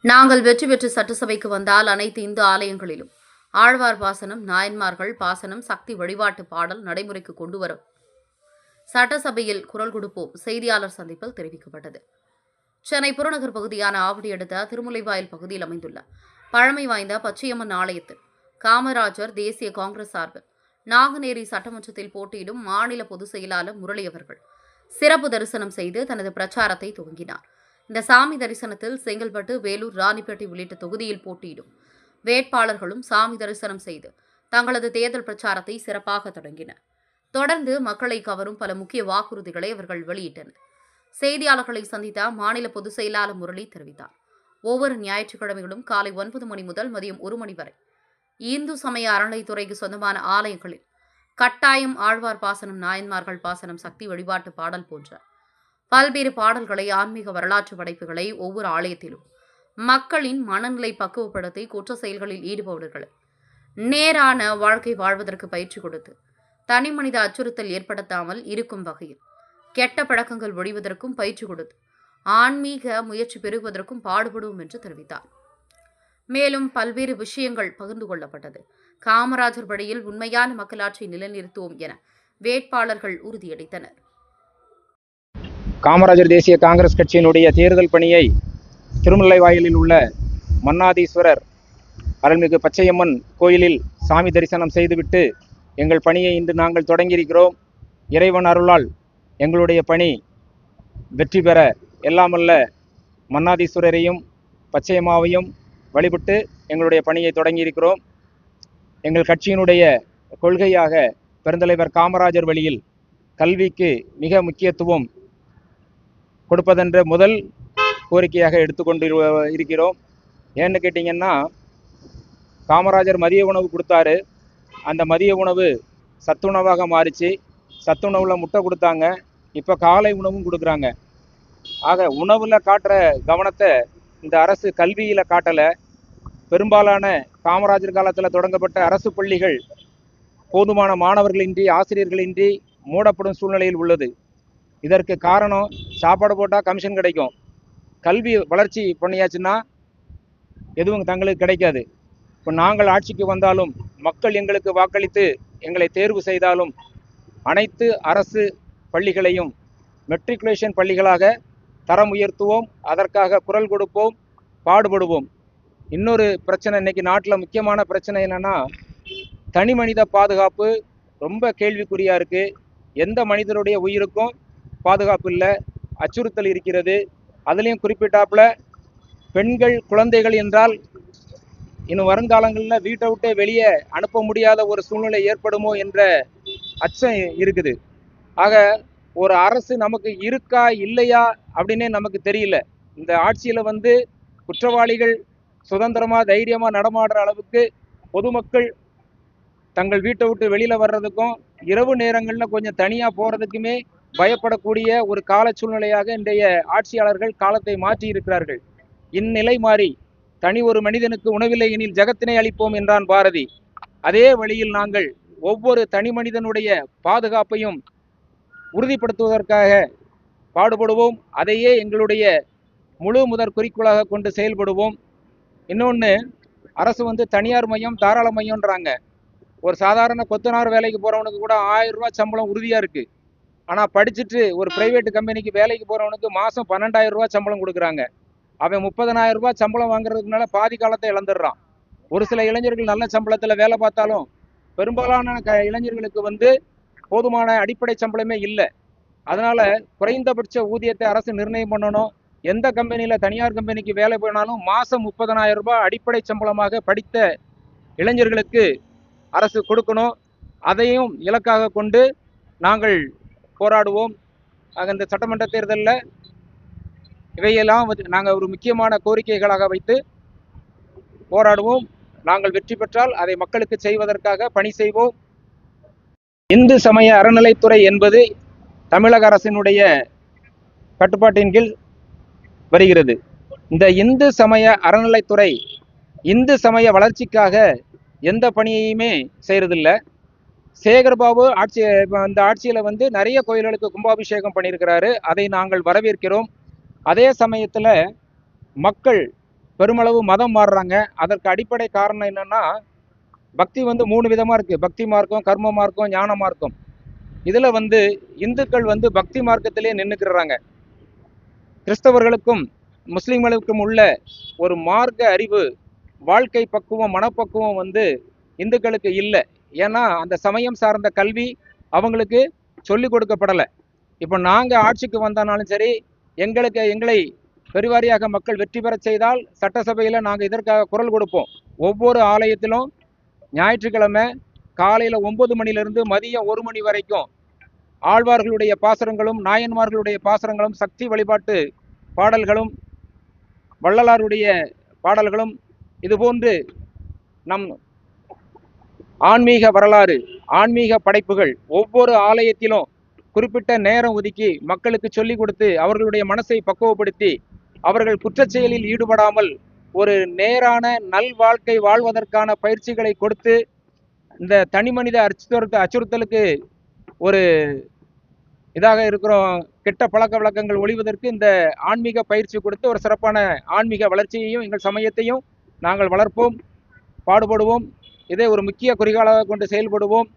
நாங்கள் வெற்றி பெற்று சட்டசபைக்கு வந்தால் அனைத்து இந்து ஆலயங்களிலும் ஆழ்வார் பாசனம், நாயன்மார்கள் பாசனம், சக்தி வழிபாட்டு பாடல் நடைமுறைக்கு கொண்டு வரும் சட்டசபையில் குரல் கொடுப்போம் செய்தியாளர் சந்திப்பில் தெரிவிக்கப்பட்டது. சென்னை புறநகர் பகுதியான ஆவடி அடுத்த திருமுலைவாயில் பகுதியில் அமைந்துள்ள பழமை வாய்ந்த பச்சையம்மன் ஆலயத்தில் காமராஜர் தேசிய காங்கிரஸ் சார்பில் நாங்குநேரி சட்டமன்றத்தில் போட்டியிடும் மாநில பொதுச் செயலாளர் முரளி அவர்கள் சிறப்பு தரிசனம் செய்து தனது பிரச்சாரத்தை துவங்கினார். இந்த சாமி தரிசனத்தில் செங்கல்பட்டு, வேலூர், ராணிப்பேட்டை உள்ளிட்ட தொகுதியில் போட்டியிடும் வேட்பாளர்களும் சாமி தரிசனம் செய்து தங்களது தேர்தல் பிரச்சாரத்தை சிறப்பாக தொடங்கினர். தொடர்ந்து மக்களை கவரும் பல முக்கிய வாக்குறுதிகளை அவர்கள் வெளியிட்டனர். செய்தியாளர்களை சந்தித்த மாநில பொதுச் செயலாளர் முரளி தெரிவித்தார். ஒவ்வொரு ஞாயிற்றுக்கிழமைகளும் காலை 9 மணி முதல் மதியம் 1 மணி வரை இந்து சமய அறநிலைத்துறைக்கு சொந்தமான ஆலயங்களில் கட்டாயம் ஆழ்வார் பாசனம், நாயன்மார்கள் பாசனம், சக்தி வழிபாட்டு பாடல் போன்ற பல்வேறு பாடல்களை, ஆன்மீக வரலாற்று படைப்புகளை ஒவ்வொரு ஆலயத்திலும் மக்களின் மனநிலை பக்குவப்படுத்தி குற்ற செயல்களில் ஈடுபவர்களை நேரான வாழ்க்கை வாழ்வதற்கு பயிற்சி கொடுத்து தனிமனித அச்சுறுத்தல் ஏற்படுத்தாமல் இருக்கும் வகையில் கெட்ட பழக்கங்கள் ஒழிவதற்கும் பயிற்சி கொடுத்து ஆன்மீக முயற்சி பெறுவதற்கும் பாடுபடுவோம் என்று தெரிவித்தார். மேலும் பல்வேறு விஷயங்கள் பகிர்ந்து கொள்ளப்பட்டது. காமராஜர் வழியில் உண்மையான மக்களாட்சியை நிலைநிறுத்துவோம் என வேட்பாளர்கள் உறுதியளித்தனர். காமராஜர் தேசிய காங்கிரஸ் கட்சியினுடைய தேர்தல் பணியை திருமுல்லைவாயிலில் உள்ள மன்னாதீஸ்வரர் அருள்மிகு பச்சையம்மன் கோயிலில் சாமி தரிசனம் செய்துவிட்டு எங்கள் பணியை இன்று நாங்கள் தொடங்கியிருக்கிறோம். இறைவன் அருளால் எங்களுடைய பணி வெற்றி பெற எல்லாமல்ல மன்னாதீஸ்வரரையும் பச்சையம்மாவையும் வழிபட்டு எங்களுடைய பணியை தொடங்கியிருக்கிறோம். எங்கள் கட்சியினுடைய கொள்கையாக பெருந்தலைவர் காமராஜர் வழியில் கல்விக்கு மிக முக்கியத்துவம் கொடுப்பதென்ற முதல் கோரிக்கையாக எடுத்துக்கொண்டு இருக்கிறோம். ஏன்னு கேட்டிங்கன்னா, காமராஜர் மதிய உணவு கொடுத்தாரு. அந்த மதிய உணவு சத்துணவாக மாறிச்சு. சத்துணவில் முட்டை கொடுத்தாங்க. இப்போ காலை உணவும் கொடுக்குறாங்க. ஆக உணவில் காட்டுற கவனத்தை இந்த அரசு கல்வியில் காட்டலை. பெரும்பாலான காமராஜர் காலத்தில் தொடங்கப்பட்ட அரசு பள்ளிகள் போதுமான மாணவர்களின்றி, ஆசிரியர்களின்றி மூடப்படும் சூழ்நிலையில் உள்ளது. இதற்கு காரணம், சாப்பாடு போட்டால் கமிஷன் கிடைக்கும், கல்வி வளர்ச்சி பண்ணியாச்சுன்னா எதுவும் தங்களுக்கு கிடைக்காது. இப்போ நாங்கள் ஆட்சிக்கு வந்தாலும், மக்கள் எங்களுக்கு வாக்களித்து எங்களை தேர்வு செய்தாலும் அனைத்து அரசு பள்ளிகளையும் மெட்ரிகுலேஷன் பள்ளிகளாக தரம் உயர்த்துவோம். அதற்காக குரல் கொடுப்போம், பாடுபடுவோம். இன்னொரு பிரச்சனை, இன்னைக்கு நாட்டில் முக்கியமான பிரச்சனை என்னன்னா, தனி மனித பாதுகாப்பு ரொம்ப கேள்விக்குறியாக இருக்குது. எந்த மனிதனுடைய உயிருக்கும் பாதுகாப்பு இல்லை, அச்சுறுத்தல் இருக்கிறது. அதுலேயும் குறிப்பிட்டாப்புல பெண்கள், குழந்தைகள் என்றால் இன்னும் வருங்காலங்களில் வீட்டை விட்டே வெளியே அனுப்ப முடியாத ஒரு சூழ்நிலை ஏற்படுமோ என்ற அச்சம் இருக்குது. ஆக ஒரு அரசு நமக்கு இருக்கா இல்லையா அப்படின்னே நமக்கு தெரியல. இந்த ஆட்சியில் குற்றவாளிகள் சுதந்திரமாக தைரியமாக நடமாடுற அளவுக்கு பொதுமக்கள் தங்கள் வீட்டை விட்டு வெளியில் வர்றதுக்கும் இரவு நேரங்களில் கொஞ்சம் தனியாக போகிறதுக்குமே பயப்படக்கூடிய ஒரு கால சூழ்நிலையாக இன்றைய ஆட்சியாளர்கள் காலத்தை மாற்றி இருக்கிறார்கள். இந்நிலை மாறி தனி ஒரு மனிதனுக்கு உணவில்லை எனில் ஜகத்தினை அளிப்போம் என்றான் பாரதி. அதே வழியில் நாங்கள் ஒவ்வொரு தனி மனிதனுடைய பாதுகாப்பையும் உறுதிப்படுத்துவதற்காக பாடுபடுவோம். அதையே எங்களுடைய முழு முதற் குறிக்கோளாக கொண்டு செயல்படுவோம். இன்னொன்று, அரசு தனியார் மையம், தாராள மையம்ன்றாங்க. ஒரு சாதாரண கொத்தனார் வேலைக்கு போகிறவனுக்கு கூட 1000 ரூபாய் சம்பளம் உறுதியாக இருக்குது. ஆனால் படிச்சுட்டு ஒரு பிரைவேட் கம்பெனிக்கு வேலைக்கு போகிறவனுக்கு மாதம் 12,000 ரூபாய் சம்பளம் கொடுக்குறாங்க. அவன் 30,000 ரூபாய் சம்பளம் வாங்குறதுனால பாதி காலத்தை இழந்துடுறான். ஒரு சில இளைஞர்கள் நல்ல சம்பளத்தில் வேலை பார்த்தாலும் பெரும்பாலான இளைஞர்களுக்கு போதுமான அடிப்படை சம்பளமே இல்லை. அதனால் குறைந்தபட்ச ஊதியத்தை அரசு நிர்ணயம் பண்ணணும். எந்த கம்பெனியில், தனியார் கம்பெனிக்கு வேலை போனாலும் மாதம் 30,000 ரூபாய் அடிப்படை சம்பளமாக படித்த இளைஞர்களுக்கு அரசு கொடுக்கணும். அதையும் இலக்காக கொண்டு நாங்கள் போராடுவோம். ஆக இந்த சட்டமன்ற தேர்தலில் இவையெல்லாம் நாங்கள் ஒரு முக்கியமான கோரிக்கைகளாக வைத்து போராடுவோம். நாங்கள் வெற்றி பெற்றால் அதை மக்களுக்கு செய்வதற்காக பணி செய்வோம். இந்து சமய அறநிலைத்துறை என்பது தமிழக அரசினுடைய கட்டுப்பாட்டின் கீழ் வருகிறது. இந்த இந்து சமய அறநிலைத்துறை இந்து சமய வளர்ச்சிக்காக எந்த பணியையுமே செய்யறதில்லை. சேகர்பாபு இந்த ஆட்சியில் நிறைய கோயில்களுக்கு கும்பாபிஷேகம் பண்ணியிருக்கிறாரு. அதை நாங்கள் வரவேற்கிறோம். அதே சமயத்தில் மக்கள் பெருமளவு மதம் மாறுறாங்க. அதற்கு அடிப்படை காரணம் என்னன்னா, பக்தி வந்து 3 விதமா இருக்கு. பக்தி மார்க்கம், கர்ம மார்க்கம், ஞான மார்க்கம். இதுல வந்து இந்துக்கள் வந்து பக்தி மார்க்கத்திலே நின்னுக்குறாங்க. கிறிஸ்தவர்களுக்கும் முஸ்லிம்களுக்கும் உள்ள ஒரு மார்க்க அறிவு, வாழ்க்கை பக்குவம், மனப்பக்குவம் வந்து இந்துக்களுக்கு இல்ல. ஏன்னா அந்த சமயம் சார்ந்த கல்வி அவங்களுக்கு சொல்லிக் கொடுக்கப்படல. இப்போ நாங்க ஆட்சிக்கு வந்தாலும் சரி, எங்களை பெருவாரியாக மக்கள் வெற்றி பெறச் செய்தால் சட்டசபையில நாங்க இதற்காக குரல் கொடுப்போம். ஒவ்வொரு ஆலயத்திலும் ஞாயிற்றுக்கிழமை காலையில 9 மணிலிருந்து மதியம் 1 மணி வரைக்கும் ஆழ்வார்களுடைய பாசுரங்களும், நாயன்மார்களுடைய பாசுரங்களும், சக்தி வழிபாட்டு பாடல்களும், வள்ளலாருடைய பாடல்களும், இதுபோன்று நம் ஆன்மீக வரலாறு, ஆன்மீக படைப்புகள் ஒவ்வொரு ஆலயத்திலும் குறிப்பிட்ட நேரம் ஒதுக்கி மக்களுக்கு சொல்லிக் கொடுத்து அவர்களுடைய மனசை பக்குவப்படுத்தி அவர்கள் குற்றச்செயலில் ஈடுபடாமல் ஒரு நேரான நல் வாழ்க்கை வாழ்வதற்கான பயிற்சிகளை கொடுத்து இந்த தனி மனித அச்சுறுத்தலுக்கு ஒரு இதாக இருக்கிறோம். கெட்ட பழக்க வழக்கங்கள் ஒழிவதற்கு இந்த ஆன்மீக பயிற்சி கொடுத்து ஒரு சிறப்பான ஆன்மீக வளர்ச்சியையும் எங்கள் சமயத்தையும் நாங்கள் வளர்ப்போம், பாடுபடுவோம். இதை ஒரு முக்கிய குறிக்கோளாக கொண்டு செயல்படுவோம்.